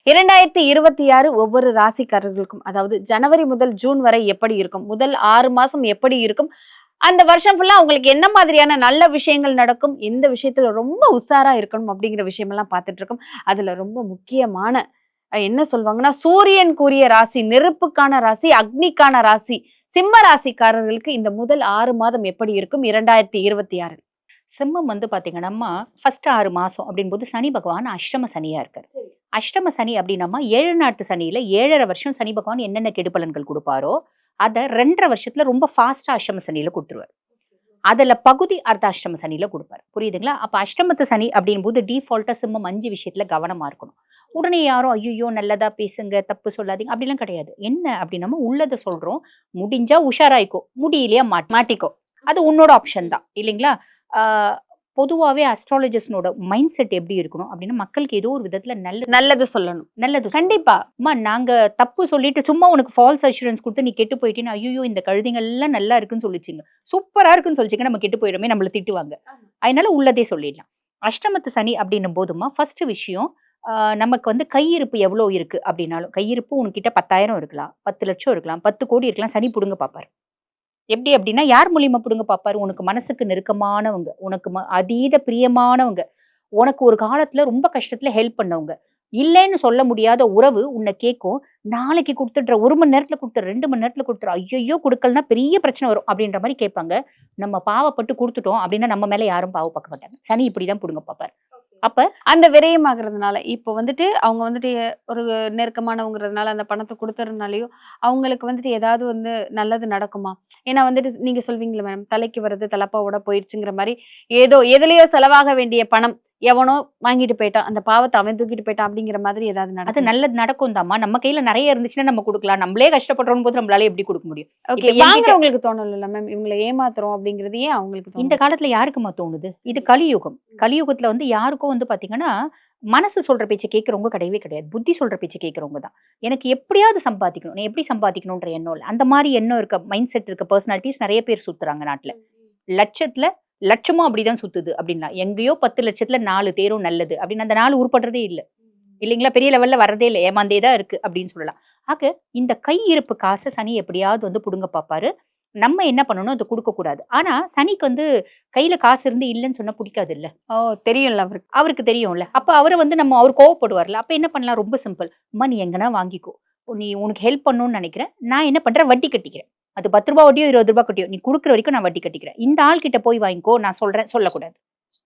2026 ஒவ்வொரு ராசிக்காரர்களுக்கும், அதாவது ஜனவரி முதல் ஜூன் வரை எப்படி இருக்கும்? முதல் 6 மாசம் எப்படி இருக்கும்? அந்த வருஷம் ஃபுல்லா உங்களுக்கு என்ன மாதிரியான நல்ல விஷயங்கள் நடக்கும்? எந்த விஷயத்துல ரொம்ப உஷாரா இருக்கணும் அப்படிங்கிற விஷயமெல்லாம் பார்த்துட்டு இருக்கோம். அதுல ரொம்ப முக்கியமான என்ன சொல்வாங்கன்னா, சூரியனுக்குரிய ராசி, நெருப்புக்கான ராசி, அக்னிக்கான ராசி, சிம்ம ராசிக்காரர்களுக்கு இந்த முதல் 6 மாதம் எப்படி இருக்கும் 2026? சிம்மம் வந்து பார்த்தீங்கன்னா, ஃபர்ஸ்ட் 6 மாசம் அப்படின்போது சனி பகவான் அஷ்டம சனியா இருக்காரு. அஷ்டம சனி அப்படின்னம்மா 7 நாட்டு சனியில 7.5 வருஷம் சனி பகவான் என்னென்ன கெடுபலன்கள் குடுப்பாரோ, அத 2.5 வருஷத்துல ரொம்ப ஃபாஸ்ட்டா அஷ்டம சனியில குடுத்துருவாரு. அதுல பகுதி அர்த்தாஷ்டம சனியில குடுப்பாரு. புரியுதுங்களா? அப்ப அஷ்டமத்து சனி அப்படின்போது டிஃபால்ட்டா சிம்மம் 5 விஷயத்துல கவனமா இருக்கணும். உடனே யாரும் ஐய்யய்யோ! நல்லதா பேசுங்க, தப்பு சொல்லாதீங்க அப்படிலாம் கிடையாது. என்ன அப்படின்னம்மா உள்ளத சொல்றோம். முடிஞ்சா உஷாராயிக்கோ, முடியலையா மாட்டிக்கோ. அது உன்னோட ஆப்ஷன் தான். இல்லைங்களா? ஆ பொதுவாவே அஸ்ட்ராலஜர்ஸ்னோட மைண்ட் செட் எப்படி இருக்கணும் அப்படின்னா, மக்களுக்கு ஏதோ ஒரு விதத்துல நல்லது சொல்லணும். நல்லது கண்டிப்பா. அம்மா நாங்க தப்பு சொல்லிட்டு சும்மா உனக்கு ஃபால்ஸ் அஷ்யூரன்ஸ் குடுத்து நீ கெட்டு போயிட்டேன்னு, ஐய்யய்யோ! இந்த கழுதைங்க எல்லாம் நல்லா இருக்குன்னு சொல்லிச்சுங்க. சூப்பரா இருக்குன்னு சொல்லிச்சுங்க. நம்ம கெட்டு போயிடுமே நம்மள திட்டுவாங்க. அதனால உள்ளதே சொல்லிடலாம். அஷ்டமத்து சனி அப்படின்னும் போதுமா, ஃபர்ஸ்ட் விஷயம் நமக்கு வந்து கையிருப்பு எவ்வளோ இருக்கு அப்படின்னாலும், கையிருப்பு உன்கிட்ட 10,000 இருக்கலாம், 10,00,000 இருக்கலாம், 10 கோடி இருக்கலாம். சனி புடுங்க பார்ப்பாரு. எப்படி அப்படின்னா, யார் மூலியமா புடுங்க பார்ப்பாரு? உனக்கு மனசுக்கு நெருக்கமானவங்க, உனக்கு அதீத பிரியமானவங்க, உனக்கு ஒரு காலத்துல ரொம்ப கஷ்டத்துல ஹெல்ப் பண்ணவங்க. இல்லைன்னு சொல்ல முடியாத உறவு உன்னை கேட்கும். நாளைக்கு குடுத்துடுற, 1 மணி நேரத்துல குடுத்துடுற, 2 மணி நேரத்துல குடுத்துடுற, ஐய்யய்யோ! குடுக்கலன்னா பெரிய பிரச்சனை வரும் அப்படின்ற மாரி கேட்பாங்க. நம்ம பாவப்பட்டு குடுத்துட்டோம் அப்படின்னா, நம்ம மேல யாரும் பாவம் பார்க்க மாட்டாங்க. சனி இப்படிதான் புடுங்க பார்ப்பாரு. அப்ப அந்த விரயமாகறதுனால, இப்போ வந்துட்டு அவங்க வந்துட்டு ஒரு நெருக்கமானவங்கிறதுனால அந்த பணத்த குடுத்துறதுனாலயோ, அவங்களுக்கு வந்துட்டு ஏதாவது வந்து நல்லது நடக்குமா? ஏன்னா வந்துட்டு நீங்க சொல்வீங்கல்ல மேம், தலைக்கு வர்றது தலப்பாவோட போயிடுச்சுங்கிற மாரி, ஏதோ எதுலயோ செலவாக வேண்டிய பணம், எவனோ வாங்கிட்டு போயிட்டான். அந்த பாவத்த அவன் தூக்கிட்டு போயிட்டான் அப்படிங்கிற மாதிரி ஏதாவது அது நடக்குமா? நல்லது நடக்கும் தாம்மா. நம்ம கையில நெறைய இருந்துச்சுன்னா நம்ம குடுக்கலாம். நம்மளே கஷ்டப்படுறோம் போது நம்மளால எப்படி குடுக்க முடியும்? ஓகே. இப்ப என்கிட்ட வாங்குறவங்களுக்கு தோணலல்ல மேம், இவங்கள ஏமாத்துறோம் அப்படிங்கிறது ஏன் அவங்களுக்கு இந்த தோணும்? காலத்துல யாருக்கும்மா தோணுது? இது கலியுகம். கலியுகத்துல வந்து யாருக்கும் வந்து பாத்தீங்கன்னா, மனசு சொல்ற பேச்ச கேட்கிறவங்க கிடையவே கிடையாது. புத்தி சொல்ற பேச்ச கேட்கிறவங்க தான். எனக்கு எப்படியாவது சம்பாதிக்கணும். நான் எப்படி சம்பாதிக்கணுன்ற எண்ணம் இல்ல. அந்த மாரி எண்ணம் இருக்க மைண்ட் செட் இருக்க பெர்சனாலிட்டீஸ் நெறைய பேர் சுத்துறாங்க நாட்ல. லட்சத்துல லட்சமும் அப்படிதான் சுத்துது அப்படின்னா, எங்கேயோ 10,00,000த்துல 4 தேரும் நல்லது அப்படின்னு அந்த 4 உருப்படுறதே இல்ல. இல்லைங்களா? பெரிய லெவல்ல வரதே இல்ல. ஏமாந்தே தான் இருக்கு அப்படின்னு சொல்லலாம். ஆக இந்த கை இருப்பு காச சனி எப்படியாவது வந்து புடுங்க பாப்பாரு. நம்ம என்ன பண்ணணும்? அத குடுக்கக்கூடாது. ஆனா சனிக்கு வந்து கையில காசு இருந்து இல்லன்னு சொன்னா புடிக்காதுல்ல. ஓ! தெரியும்ல அவருக்கு. அவருக்கு தெரியும்ல. அப்ப அவர வந்து அவரு கோவப்படுவார்ல. அப்ப என்ன பண்ணலாம்? ரொம்ப சிம்பிள். அம்மா நீ எங்கனா வாங்கிக்கோ. நீ உனக்கு ஹெல்ப் பண்ணணும்னு நெனைக்கிறேன். நான் என்ன பண்றேன்? வட்டி கட்டிக்கிறேன். அது ரூ. 10 வட்டியோ, ரூ. 20 கட்டியோ, நீ குடுக்குற வரைக்கும் நான் வட்டி கட்டிக்கிறேன். இந்த ஆள் கிட்ட போய் வாங்கிக்கோ, நான் சொல்றேன் சொல்லக்கூடாது.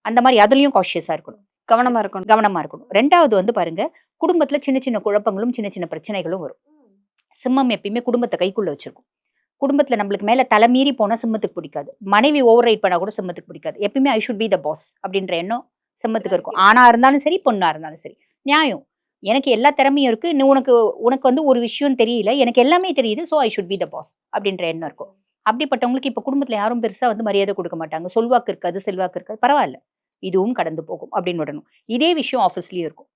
அந்த மாரி அதுலயும் காஷியஸா இருக்கணும். கவனமா இருக்கணும். கவனமா இருக்கணும். 2வது வந்து பாருங்க, குடும்பத்துல சின்ன சின்ன குழப்பங்களும், சின்ன சின்ன பிரச்சனைகளும் வரும். சிம்மம் எப்பயுமே குடும்பத்த கைக்குள்ள வச்சிருக்கும். குடும்பத்துல நம்மளுக்கு மேல தலை மீறி போனா சிம்மத்துக்கு பிடிக்காது. மனைவி ஓவர் ரைட் பண்ணா கூட சிம்மத்துக்கு பிடிக்காது. எப்பயுமே I should be the boss அப்படின்ற எண்ணம் சிம்மத்துக்கு இருக்கும். ஆணா இருந்தாலும் சரி, பொண்ணா இருந்தாலும் சரி. நியாயம். எனக்கு எல்லா திறமையும் இருக்கு. நீ உனக்கு உனக்கு வந்து ஒரு விஷயம் தெரியல. எனக்கு எல்லாமே தெரியுது. So I should be the boss அப்படின்ற எண்ணம் இருக்கும். அப்படிப்பட்டவங்களுக்கு இப்ப குடும்பத்துல யாரும் பெருசா வந்து மரியாதை குடுக்க மாட்டாங்க. சொல்வாக்கு இருக்காது, செல்வாக்கு இருக்காது. பரவால்ல. இதுவும் கடந்து போகும் அப்படின்னு விடணும். இதே விஷயம் ஆஃபீஸ்லயும் இருக்கும்.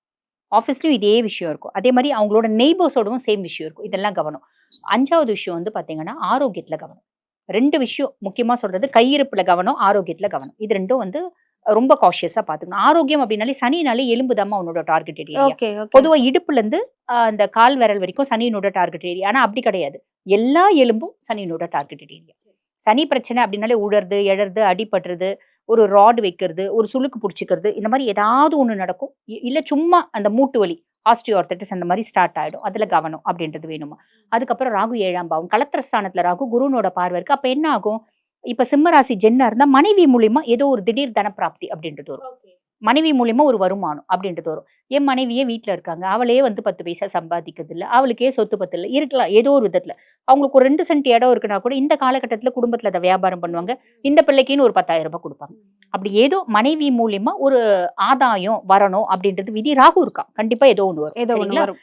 ஆஃபீஸ்லயும் இதே விஷயம் இருக்கும். அதே மாரி அவங்களோட நெய்பர்ஸோடவும் சேம் விஷயம் இருக்கும். இதெல்லாம் கவனம். 5வது விஷயம் வந்து பார்த்தீங்கன்னா, ஆரோக்கியத்துல கவனம். 2 விஷயம் முக்கியமா சொல்றது, கையிருப்புல கவனம், ஆரோக்கியத்துல கவனம். இது 2ம் வந்து ரொம்ப காஷியஸா பார்த்துக்கணும். ஆரோக்கியம் அப்படின்னாலே சனினாலே எலும்பு தாம்மா உன்னோட டார்கெட் ஏரியா. Okay, okay. பொதுவா இடுப்புலருந்து அந்த கால் விரல் வரைக்கும் சனியினோட டார்கெட் ஏரியா. ஆனா அப்படி கிடையாது. எல்லா எலும்பும் சனியினோட டார்கெட் ஏரியா. சனி பிரச்சனை அப்படின்னாலே உழறது, எழறது, அடிபடுறது, ஒரு ராட் வைக்கிறது, ஒரு சுளுக்கு புடிச்சுக்கிறது, இந்த மாரி ஏதாவது ஒண்ணு நடக்கும். இல்ல சும்மா அந்த மூட்டு வலி, ஆஸ்டியோஆர்த்ரைட்டிஸ் அந்த மாரி ஸ்டார்ட் ஆயிடும். அதுல கவனம் அப்படின்றது வேணுமா. அதுக்கப்புறம் ராகு 7ஆம் பாவம். கலத்திர ஸ்தானத்துல ராகு குருனோட பார்வை இருக்கு. அப்ப என்ன ஆகும்? இப்ப சிம்ம ராசி ஜென்னா இருந்தா மனைவி மூலியமா ஏதோ ஒரு திடீர் தனப்பிராப்தி அப்படின்றது வரும். மனைவி மூலியமா ஒரு வருமானம் அப்படின்றது வரும். என் மனைவியே வீட்ல இருக்காங்க. அவளே வந்து 10 பைசா சம்பாதிக்கிறது இல்ல. அவளுக்கே சொத்து பத்து இல்ல. இருக்கலாம் ஏதோ ஒரு விதத்துல. அவங்களுக்கு ஒரு 2 சென்ட் இடம் இருக்குன்னா கூட இந்த காலகட்டத்துல குடும்பத்துல அத வியாபாரம் பண்ணுவாங்க. இந்த பிள்ளைக்குன்னு ஒரு ரூ. 10,000 குடுப்பாங்க. அப்படி ஏதோ மனைவி மூலியமா ஒரு ஆதாயம் வரணும் அப்படின்றது விதி. ராகு இருக்கான். கண்டிப்பா ஏதோ ஒண்ணு வரும். ஏதோ ஒண்ணு சரிங்களா? வரும்.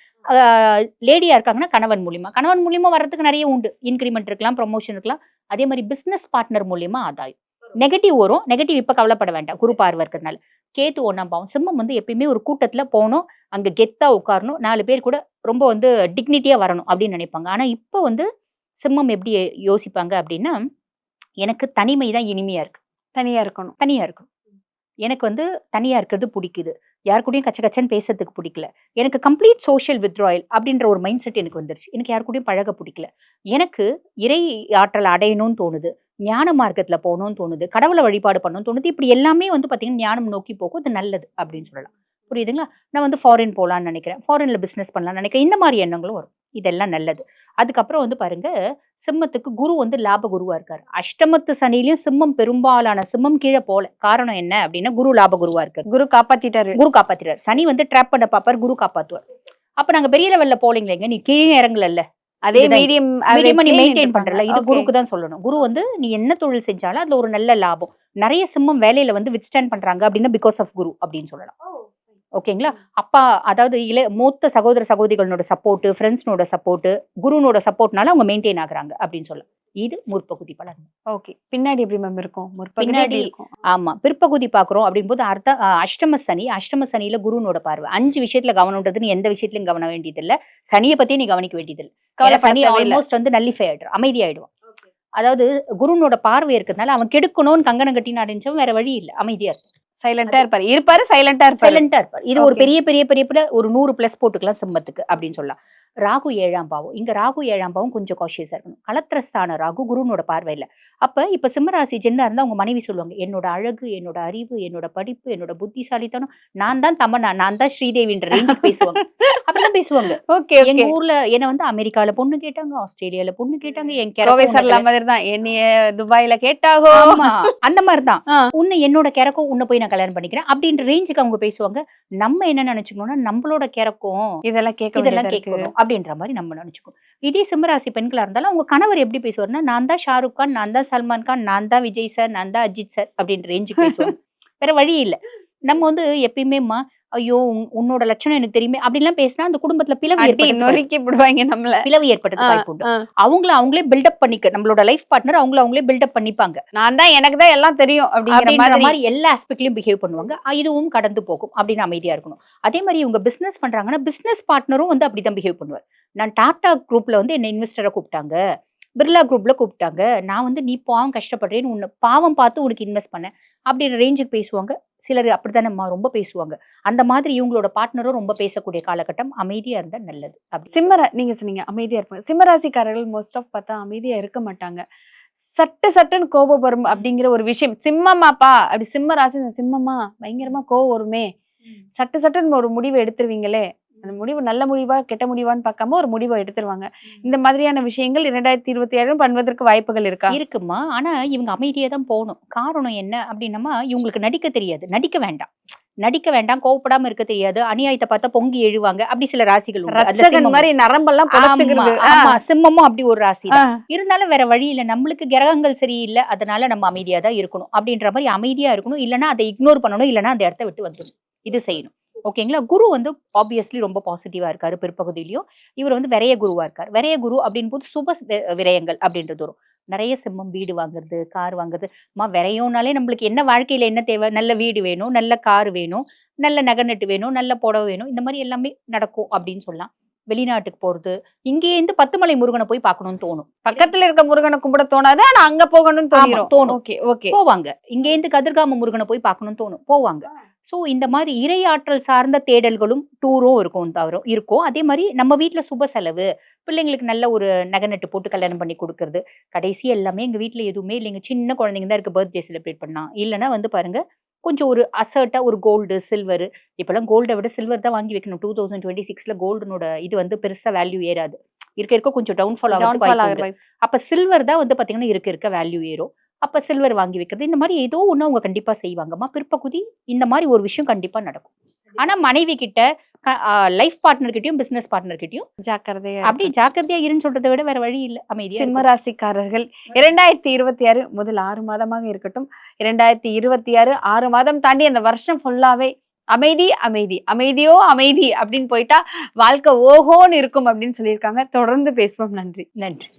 லேடியா இருக்காங்கன்னா கணவன் மூலியமா. கணவன் மூலியமா வர்றதுக்கு நெறைய உண்டு. இன்கிரிமென்ட் இருக்கலாம், ப்ரமோஷன் இருக்கலாம். அதே மாரி பிசினஸ் பார்ட்னர் மூலியமா ஆதாயம். நெகட்டிவ் வரும். நெகட்டிவ் இப்ப கவலைப்பட வேண்டாம். குரு பார்வை இருக்கிறதுனால. கேது 1ஆம் பாவம். சிம்மம் வந்து எப்பயுமே ஒரு கூட்டத்துல போணும். அங்க கெத்தா உட்காரணும். 4 பேர் கூட ரொம்ப வந்து டிக்னிட்டியா வரணும் அப்படின்னு நினைப்பாங்க. ஆனா இப்ப வந்து சிம்மம் எப்படி யோசிப்பாங்க அப்படின்னா, எனக்கு தனிமை தான் இனிமையா இருக்கு. தனியா இருக்கணும். தனியா இருக்கணும். எனக்கு வந்து தனியா இருக்கிறது பிடிக்குது, யார் கூடயும் கச்ச கச்சன்னு பேசுறதுக்கு பிடிக்கல, எனக்கு கம்ப்ளீட் சோஷியல் வித்ட்ராயல் அப்படின்ற ஒரு மைண்ட் செட் எனக்கு வந்துருச்சு. எனக்கு யார் கூடயும் பழக பிடிக்கல, எனக்கு இறை ஆற்றல் அடையணும்னு தோணுது, ஞான மார்க்கத்துல போகணும்னு தோணுது, கடவுளை வழிபாடு பண்ணணும்னு தோணுது. இப்படி எல்லாமே வந்து பாத்தீங்கன்னா ஞானம் நோக்கி போகும். இது நல்லது அப்படின்னு சொல்லலாம். புரியுதுங்களா? நான் வந்து ஃபாரின் போகலான்னு நினைக்கிறேன், ஃபாரின்ல பிசினஸ் பண்ணலாம்னு நினைக்கிறேன். இந்த மாதிரி எண்ணங்களும் வரும். இதெல்லாம் நல்லது. அதுக்கப்புறம் வந்து பாருங்க, சிம்மத்துக்கு குரு வந்து லாப குருவா இருக்காரு. அஷ்டமத்து சனிலையும் சிம்மம் பெரும்பாலான சிம்மம் கீழே போல. காரணம் என்ன அப்படின்னா, குரு லாப குருவா இருக்காரு. குரு காப்பாத்திட்டாரு. குரு காப்பாத்திட்டாரு. சனி வந்து ட்ராப் பண்ண பாப்பாரு, குரு காப்பாத்துவார். அப்ப நாங்க பெரிய லெவல்ல போலீங்களேங்க, நீ கீழே இறங்கல, அதே இதுதான் மீடியம் மீடியமா நீ மெயின்டைன் பண்றல, இது குருக்கு தான் சொல்லணும். குரு வந்து நீ என்ன தொழில் செஞ்சாலும் அதுல ஒரு நல்ல லாபம். நிறைய சிம்மம் வேலையில வந்து வித்ஸ்டாண்ட் பண்றாங்க அப்படின்னா பிகாஸ் ஆஃப் குரு அப்படின்னு சொல்லலாம். ஓகேங்களா? அப்பா அதாவது மூத்த சகோதர சகோதரிகளோட சப்போர்ட், ஃப்ரெண்ட்ஸ்னோட சப்போர்ட், குருனோட சப்போர்ட்னால அவங்க மெயின்டைன் ஆகுறாங்க அப்படின்னு சொல்லலாம். இது முற்பகுதி பலன். ஓகே. பின்னாடி எப்படி மேம் இருக்கும்? பின்னாடி இருக்கும். ஆமா, பிற்பகுதி பாக்குறோம் அப்படிங்கும்போது அஷ்டம சனி. அஷ்டம சனியில குருனோட பார்வை. 5 விஷயத்துல கவனம்ன்றது நீ எந்த விஷயத்திலயும் கவனம் வேண்டியது இல்ல. சனியை பத்தி நீ கவனிக்க வேண்டியது இல்ல. சனி ஆல்மோஸ்ட் வந்து நல்லிஃபை ஆயிடும், அமைதி ஆயிடுவான். அதாவது குருனோட பார்வை இருக்கிறதுனால அவன் கெடுக்கணும்னு கங்கணம் கட்டின்னு அடைஞ்சவன் வேற வழி இல்ல, அமைதியா இருக்கும். சைலண்டா இருப்பாரு சைலண்டா இருப்பாரு. இது ஒரு பெரிய பெரிய பெரிய ஒரு 100+ போட்டுக்கலாம் சிம்மத்துக்கு அப்படின்னு சொல்லலாம். ராகு 7ஆம் பாவம். இங்க ராகு 7ஆம் பாவம் கொஞ்சம் காஷியஸா இருக்கணும். கலத்திரஸ்தான ராகு குருனோட பார்வையில. அப்ப இப்ப சிம்மராசி ஜென்னா இருந்தா அவங்க மனைவி சொல்லுவாங்க, என்னோட அழகு, என்னோட அறிவு, என்னோட படிப்பு, என்னோட புத்திசாலித்தனம், நான் தான் தமன்னா, நான் தான் ஸ்ரீதேவின்ற ரேஞ்சுக்கு பேசுவாங்க. அப்படிதான் பேசுவாங்க. ஓகே. எங்க ஊர்ல என்ன வந்து அமெரிக்கால பொண்ணு கேட்டாங்க, ஆஸ்திரேலியால பொண்ணு கேட்டாங்க, என் என்னைய துபாயில கேட்டாகோ, அந்த மாதிரிதான் உன்னை என்னோட கிறக்கும் உன்னை போய் நான் கல்யாணம் பண்ணிக்கிறேன் அப்படின்ற ரேஞ்சுக்கு அவங்க பேசுவாங்க. நம்ம என்ன நினைச்சுக்கணும்னா, நம்மளோட கிறக்கும் இதெல்லாம் கேட்கணும் அப்படின்ற மாதிரி நம்ம நினைச்சுக்கணும். இதே சிம்மராசி பெண்களா இருந்தாலும் அவங்க கணவர் எப்படி பேசுவாருன்னா, நான் தான் ஷாருக் கான், நான் தான் சல்மான் கான், நான் தான் விஜய் சார், நான் தான் அஜித் சார் அப்படின்ற ரேஞ்சுக்கு பேசுவாங்க. வேற வழி இல்ல. நம்ம வந்து எப்பயுமே ஐயோ உன்னோட லட்சணம் எனக்கு தெரியுமே அப்படிலாம் பேசினா அந்த குடும்பத்துல பிளவு ஏற்பட்டது வாய்ப்பு உண்டு. அவங்களே பில்டப் பண்ணிக்க, நம்மளோட லைஃப் பார்ட்னர் அவங்களே பில்டப் பண்ணிப்பாங்க. நான் தான், எனக்கு தான் எல்லாம் தெரியும் அப்படிங்கிற மாதிரி எல்லா ஆஸ்பெக்ட்லயும் பிஹேவ் பண்ணுவாங்க. இதுவும் கடந்து போகும் அப்படின்னு அமைதியா இருக்கணும். அதே மாதிரி இவங்க பிசினஸ் பண்றாங்கன்னா பிசினஸ் பார்ட்னரும் வந்து அப்படிதான் பிஹேவ் பண்ணுவார். நான் டாடா குரூப்ல வந்து என்ன இன்வெஸ்டரை கூப்பிட்டாங்க, பிர்லா குரூப்ல கூப்பிட்டாங்க, நான் வந்து நீ பாவம் கஷ்டப்படுறேன்னு உன்னை பாவம் பார்த்து உனக்கு இன்வெஸ்ட் பண்ணேன் அப்படின்ற ரேஞ்சுக்கு பேசுவாங்க. சிலர் அப்படித்தானே ரொம்ப பேசுவாங்க. அந்த மாதிரி இவங்களோட பார்ட்னரும் ரொம்ப பேசக்கூடிய காலகட்டம். அமைதியா இருந்தா நல்லது. நீங்க சொன்னீங்க அமைதியா இருப்பாங்க. சிம்மராசிக்காரர்கள் மோஸ்ட் ஆஃப் பார்த்தா அமைதியா இருக்க மாட்டாங்க. சட்டுன்னு கோபம் வரும் அப்படிங்கிற ஒரு விஷயம். சிம்மமாப்பா அப்படி சிம்மராசி சிம்மமா பயங்கரமா கோபம் வருமே, சட்டுன்னு ஒரு முடிவை எடுத்துருவீங்களே, அந்த முடிவு நல்ல முடிவா கெட்ட முடிவான்னு பார்க்காம ஒரு முடிவை எடுத்துருவாங்க. இந்த மாதிரியான விஷயங்கள் 2027 பண்ணுவதற்கு வாய்ப்புகள் இருக்குமா? ஆனா இவங்க அமைதியா தான் போகணும். காரணம் என்ன அப்படின்னா, இவங்களுக்கு நடிக்க தெரியாது. நடிக்க வேண்டாம், கோவப்படாம இருக்க தெரியாது, அநியாயத்தை பார்த்தா பொங்கி எழுவாங்க. அப்படி சில ராசிகள் மாதிரி நரம்பெல்லாம் சிம்மமும் அப்படி ஒரு ராசி தான். இருந்தாலும் வேற வழி இல்ல, நம்மளுக்கு கிரகங்கள் சரியில்லை, அதனால நம்ம அமைதியா தான் இருக்கணும் அப்படின்ற மாதிரி அமைதியா இருக்கணும். இல்லைன்னா அதை இக்னோர் பண்ணணும், இல்லைன்னா அந்த இடத்த விட்டு வந்துடும். இது செய்யணும். ஓகேங்களா? குரு வந்து ஆப்வியஸ்லி ரொம்ப பாசிட்டிவா இருக்காரு. பிற்பகுதியிலையும் இவர் வந்து விரைய குருவா இருக்காரு. விரைய குரு அப்படின் போது சுப விரயங்கள் அப்படின்றது வரும். நிறைய சிம்மம் வீடு வாங்குறது, கார் வாங்குறது. விரையோம்னாலே நம்மளுக்கு என்ன வாழ்க்கையில என்ன தேவை? நல்ல வீடு வேணும், நல்ல கார் வேணும், நல்ல நகை வேணும், நல்ல புடவை வேணும். இந்த மாதிரி எல்லாமே நடக்கும் அப்படின்னு சொல்லலாம். வெளிநாட்டுக்கு போறது, இங்கேருந்து 10 மலை முருகனை போய் பார்க்கணும்னு தோணும். பக்கத்துல இருக்க முருகனை கும்பிட தோணாது, ஆனா அங்க போகணும்னு தோணும். போவாங்க. இங்கேருந்து கதிர்காம முருகனை போய் பார்க்கணும்னு தோணும், போவாங்க. ஸோ இந்த மாதிரி இறையாற்றல் சார்ந்த தேடல்களும் டூரும் இருக்கும். அதே மாதிரி நம்ம வீட்டுல சுப செலவு, பிள்ளைங்களுக்கு நல்ல ஒரு நகை நட்டு போட்டு கல்யாணம் பண்ணி கொடுக்கறது. கடைசி எல்லாமே எங்க வீட்டுல எதுவுமே இல்லைங்க, சின்ன குழந்தைங்க தான் இருக்கு, பர்த்டே செலிப்ரேட் பண்ணா. இல்லைன்னா வந்து பாருங்க கொஞ்சம் ஒரு அசர்ட்டா ஒரு கோல்டு சில்வர், இப்பெல்லாம் கோல்டை விட சில்வர் தான் வாங்கி வைக்கணும். 2026 கோல்டுனோட இது வந்து பெருசா வேல்யூ ஏறாது, இருக்க கொஞ்சம் டவுன்ஃபால் ஆகும். அப்ப சில்வர் தான் வந்து பாத்தீங்கன்னா இருக்க வேல்யூ ஏறும். அப்ப சில்வர் வாங்கி வைக்கிறது, இந்த மாதிரி ஏதோ ஒண்ணு அவங்க கண்டிப்பா செய்வாங்கம்மா. பிற்பகுதி இந்த மாதிரி ஒரு விஷயம் கண்டிப்பா நடக்கும். ஆனா மனைவி கிட்ட, லைஃப் பார்ட்னர் கிட்டயும் பிசினஸ் பார்ட்னர் கிட்டயும் ஜாக்கிரதையா இருன்னு சொல்றதை விட வேற வழி இல்ல, அமைதியா. சிம்மராசிக்காரர்கள் 2026 முதல் 6 மாதமாக இருக்கட்டும், 2026 6 மாதம் தாண்டி அந்த வருஷம் ஃபுல்லாவே அமைதியோ அமைதி அப்படின்னு போயிட்டா வாழ்க்கை ஓஹோன்னு இருக்கும் அப்படின்னு சொல்லியிருக்காங்க. தொடர்ந்து பேசுவோம். நன்றி.